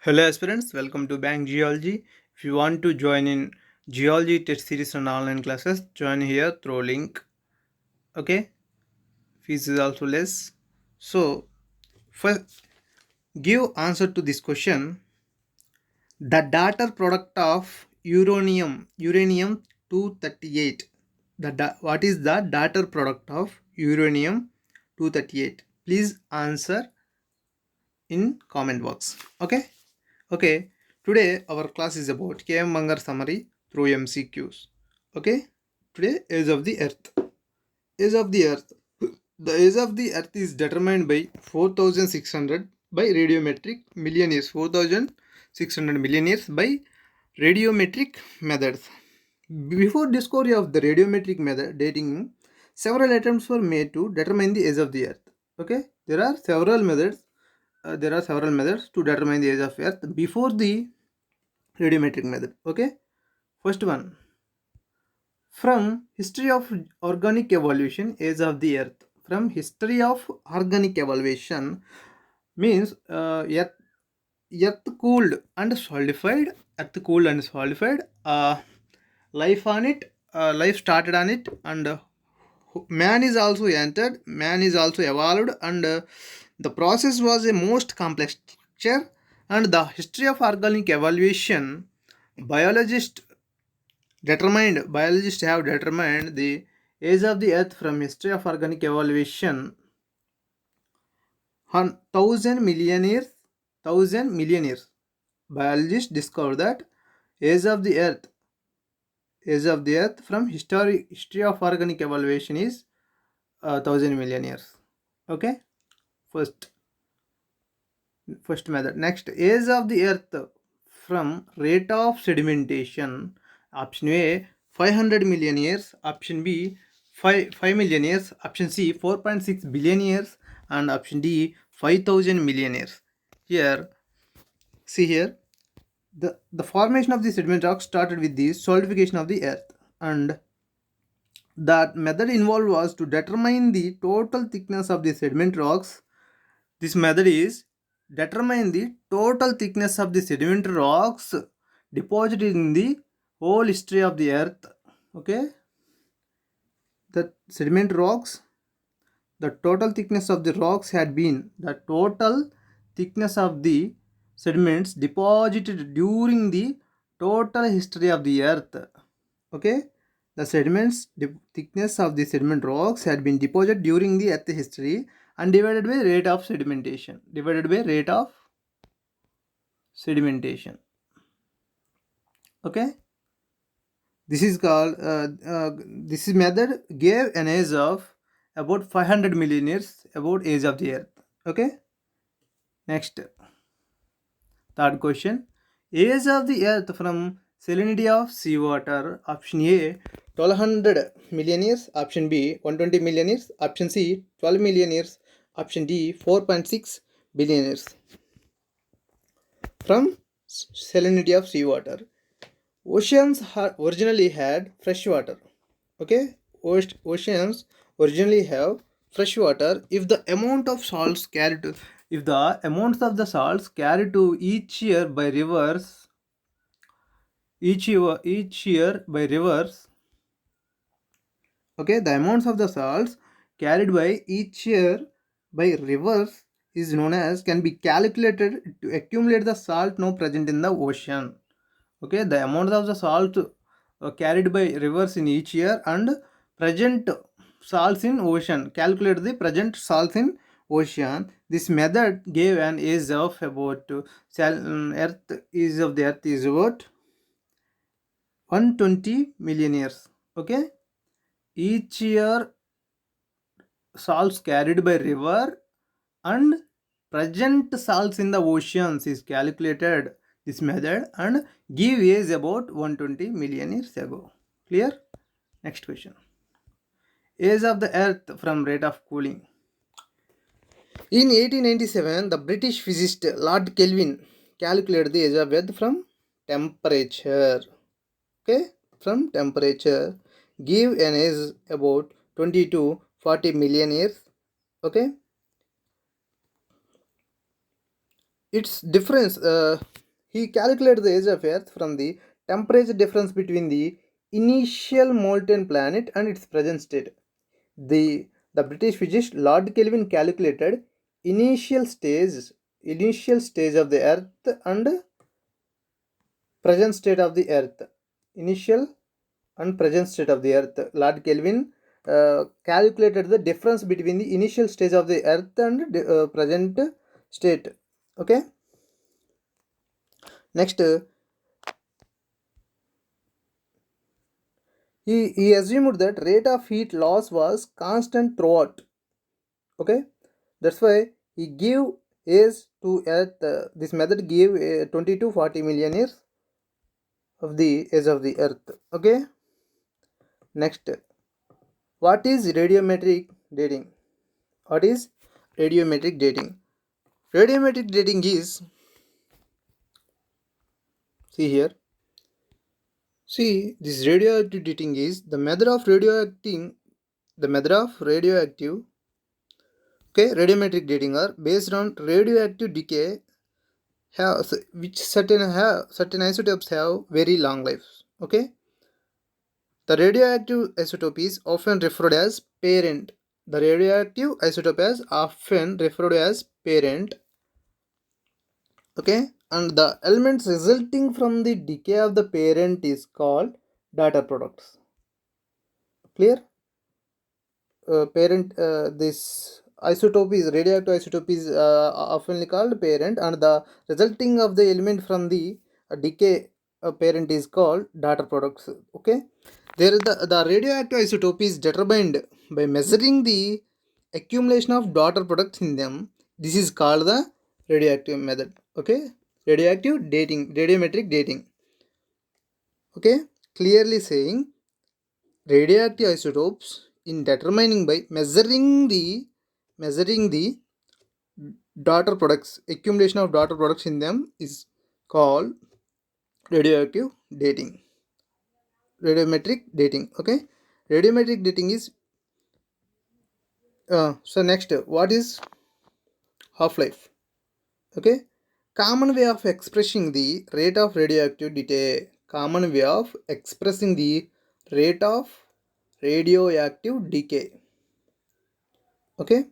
Hello aspirants, welcome to Bank Geology. If you want to join in Geology test series and online classes, join here through link. Okay, fees is also less. So, first, give answer to this question. The daughter product of uranium 238. What is the daughter product of uranium 238? Please answer in comment box. Okay, today our class is about KM Mangar summary through MCQs. Okay, today age of the earth. Age of the earth. The age of the earth is determined by 4600 by radiometric million years. 4600 million years by radiometric methods. Before discovery of the radiometric method dating, several attempts were made to determine the age of the earth. Okay, there are several methods. To determine the age of earth before the radiometric method. Okay, first one, from history of organic evolution, age of the earth. From history of organic evolution means earth cooled and solidified. Earth cooled and solidified. Life on it, life started on it, and man is also entered. Man is also evolved, and the process was a most complex structure. And the history of organic evolution, biologists biologists have determined the age of the earth from history of organic evolution 1000 million years. Biologists discovered that age of the earth from history of organic evolution is 1000 million years. Okay, first method. Next, age of the earth from rate of sedimentation. Option A 500 million years, option B 5 million years, option C 4.6 billion years, and option D 5000 million years. Here, see here, the formation of the sediment rock started with the solidification of the earth, and that method involved was to determine the total thickness of the sediment rocks. This method is determine the total thickness of the sedimentary rocks deposited in the whole history of the earth. Okay, the sediment rocks, the total thickness of the rocks had been the total thickness of the sediments deposited during the total history of the earth. Okay, the thickness of the sediment rocks had been deposited during the earth history and divided by rate of sedimentation. Okay, this is called this method gave an age of about 500 million years about age of the earth. Okay, next, third question, age of the earth from salinity of seawater. Option A 1200 million years, option B 120 million years, option C 12 million years, option D 4.6 billion years. From salinity of seawater, oceans originally had fresh water. Okay, oceans originally have fresh water. If the amount of salts carried to, if the amounts of the salts carried to each year by rivers, okay, the amounts of the salts carried by each year by rivers is known as, can be calculated to accumulate the salt now present in the ocean. Okay, the amount of the salt carried by rivers in each year and present salts in ocean, calculate the present salts in ocean. This method gave an age of about earth age of the earth is about 120 million years. Okay, each year salts carried by river and present salts in the oceans is calculated this method and give age about 120 million years ago. Clear? Next question, age of the earth from rate of cooling. In 1897, the British physicist Lord Kelvin calculated the age of earth from temperature. Okay, from temperature, give an age about 20 to 40 million years. Okay, its difference, he calculated the age of earth from the temperature difference between the initial molten planet and its present state. The British physicist Lord Kelvin calculated initial stage initial stage of the earth and present state of the earth. Initial and present state of the earth. Lord Kelvin calculated the difference between the initial stage of the earth and present state. Okay. Next, he assumed that rate of heat loss was constant throughout. Okay, that's why he gave age to earth. This method gave 20 to 40 million years of the age of the earth. Okay. Next, what is radiometric dating? What is radiometric dating? Radiometric dating is, see here, see this radioactive dating is the method of radioactive, okay, radiometric dating are based on radioactive decay which certain isotopes have very long lives. Okay, the radioactive isotope is often referred as parent. The radioactive isotope is often referred as parent. Okay, and the elements resulting from the decay of the parent is called daughter products. Clear? Parent, this isotope is radioactive isotope is often called parent, and the resulting of the element from the decay parent is called daughter products. Okay, there is the radioactive isotope is determined by measuring the accumulation of daughter products in them. This is called the radioactive method. Okay, radioactive dating, radiometric dating. Okay, clearly saying radioactive isotopes in determining by measuring the daughter products, accumulation of daughter products in them is called radioactive dating, radiometric dating. Okay, radiometric dating is so next, what is half-life? Okay, common way of expressing the rate of radioactive decay, common way of expressing the rate of radioactive decay. Okay,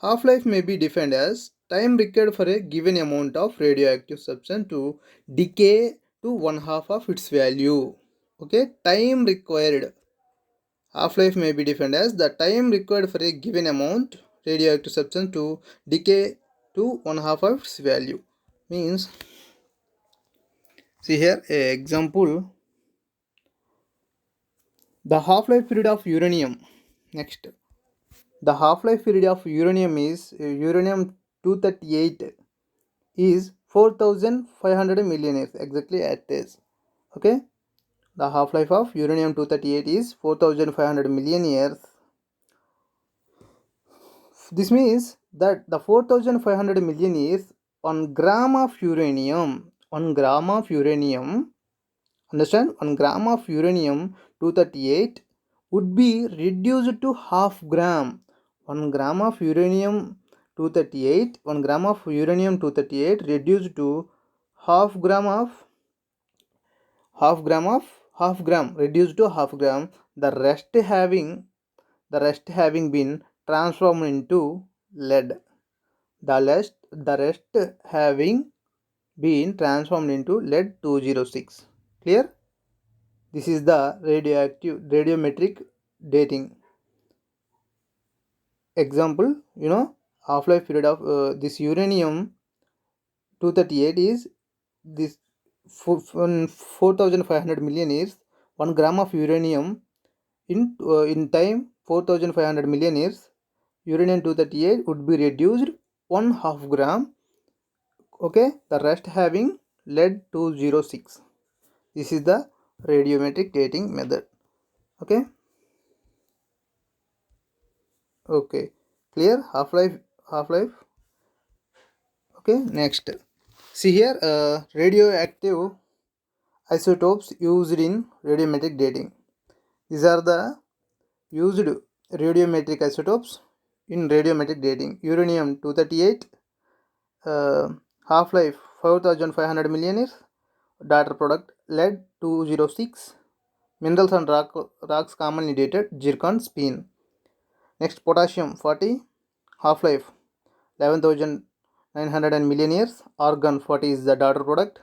half-life may be defined as time required for a given amount of radioactive substance to decay to one half of its value. Okay, time required. Half-life may be defined as the time required for a given amount radioactive substance to decay to one half of its value. Means, see here a example, the half-life period of uranium. Next, the half-life period of uranium is uranium 238 is 4500 million years, exactly it is. Okay, the half-life of uranium 238 is 4500 million years. This means that the 4500 million years, 1 gram of uranium, 1 gram of uranium, understand, 1 gram of uranium 238 would be reduced to half gram. 1 gram of uranium 238, 1 gram of uranium 238 reduced to half gram of half gram reduced to half gram, the rest having been transformed into lead. The rest having been transformed into lead 206. Clear? This is the radiometric dating. Example, half-life period of this uranium 238 is this 4500 million years. 1 gram of uranium in time 4500 million years, uranium 238 would be reduced 1 half gram. Okay, the rest having lead 206. This is the radiometric dating method. Okay, okay, clear? Half-life. Okay, next, see here radioactive isotopes used in radiometric dating. These are the used radiometric isotopes in radiometric dating: uranium 238, half-life 5500 million years. Daughter product lead 206. Minerals and rocks commonly dated zircon spin. Next, potassium 40, half-life 11,900 million years. Argon 40 is the daughter product.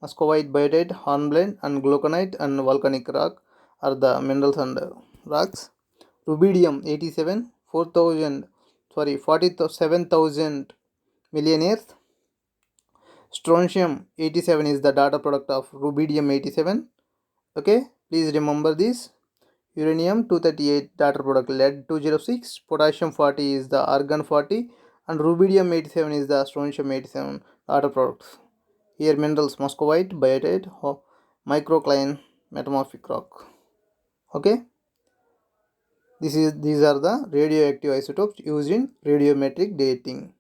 Muscovite, biotite, hornblende, and glauconite and volcanic rock are the minerals and rocks. Rubidium 87, 47,000 million years. Strontium 87 is the daughter product of rubidium 87. Okay, please remember this. Uranium 238 daughter product lead 206. Potassium 40 is the argon 40, and rubidium 87 is the strontium 87 daughter products. Here minerals muscovite, biotite, microcline, metamorphic rock. Okay, these are the radioactive isotopes used in radiometric dating.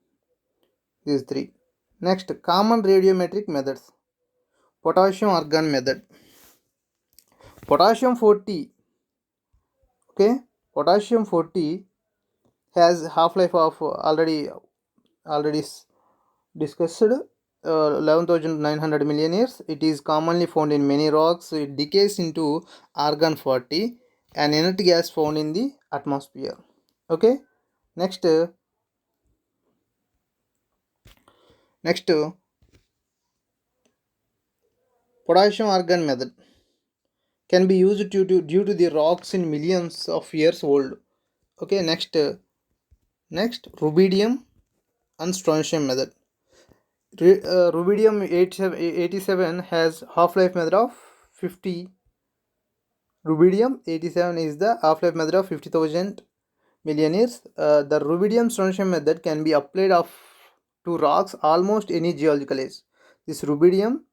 These three. Next, common radiometric methods. Potassium argon method. Potassium 40. Okay, potassium 40 has half-life of already discussed 11,900 million years. It is commonly found in many rocks. It decays into argon 40, an inert gas found in the atmosphere. Okay, next potassium argon method can be used due to the rocks in millions of years old. Okay, next rubidium and strontium method. Rubidium 87 has half-life method of 50. Rubidium 87 is the half-life method of 50,000 million years. The rubidium strontium method can be applied to rocks almost any geological age. This rubidium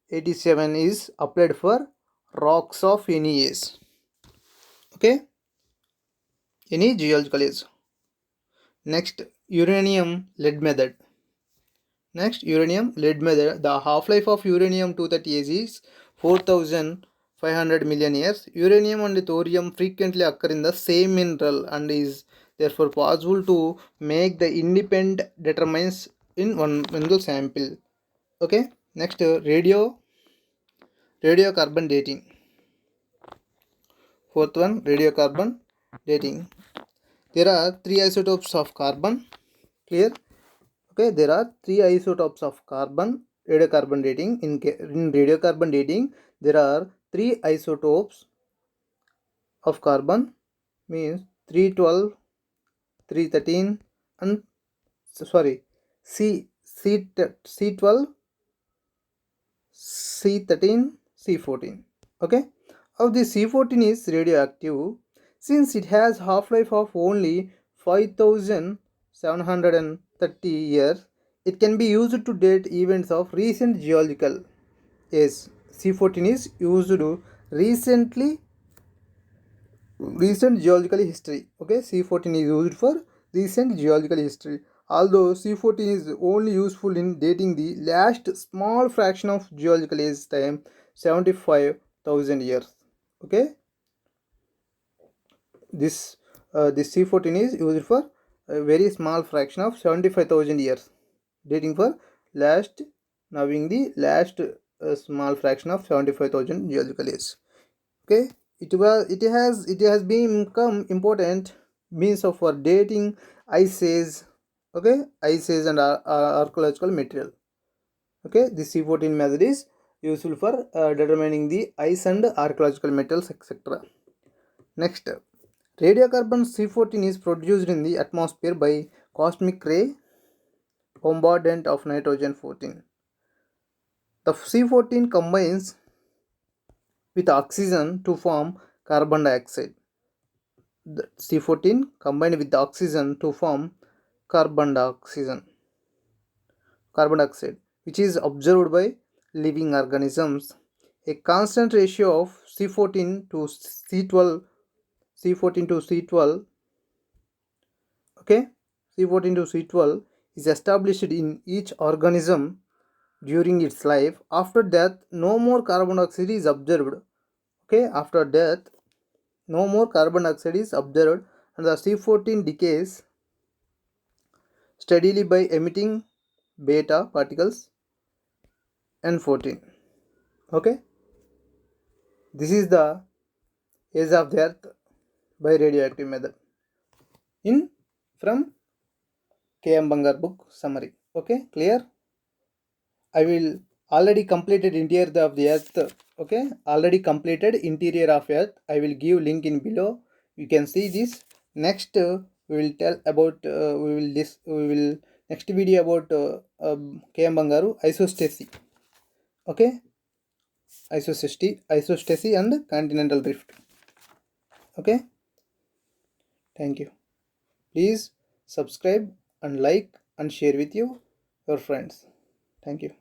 87 is applied for rocks of any age. Okay, any geological age. Next, uranium lead method. Next, uranium lead method. The half-life of uranium 238 is 4,500 million years. Uranium and thorium frequently occur in the same mineral and is therefore possible to make the independent determinants in one mineral sample. Okay. Next, radiocarbon dating. Fourth one, radiocarbon dating. There are three isotopes of carbon. Clear? Okay, there are three isotopes of carbon. Radiocarbon dating. In radiocarbon dating, there are three isotopes of carbon, means 312, 313, and sorry, C12, C13, C14. Okay, of the C14 is radioactive since it has half-life of only 5,730 years. It can be used to date events of recent geological age. C14 is used to recent geological history. Okay, C14 is used for recent geological history. Although C14 is only useful in dating the last small fraction of geological age time, 75,000 years. Okay, this C14 is used for a very small fraction of 75,000 years, dating for last knowing the last small fraction of 75,000 geological age. Okay, it has become important means of for dating ice age. Okay, ice age and archaeological material. Okay, this C14 method is useful for determining the ice and archaeological metals, etc. Next, radiocarbon C14 is produced in the atmosphere by cosmic ray bombardment of nitrogen 14. The C14 combines with oxygen to form carbon dioxide. The C14 combined with the oxygen to form carbon dioxide, which is observed by living organisms. A constant ratio of C14 to C12, okay, C14 to C12 is established in each organism during its life. After death, no more carbon dioxide is observed. Okay, after death, no more carbon dioxide is observed, and the C14 decays steadily by emitting beta particles and 14. Okay, this is the age of the earth by radioactive method in from KM Bangar book summary. Okay, clear? I will already completed interior of the earth. Okay, already completed interior of earth. I will give link in below. You can see this. Next, we will tell about we will next video about KM Bangaru isostasy. Okay, isostasy and continental drift. Okay, thank you. Please subscribe and like and share with your friends. Thank you.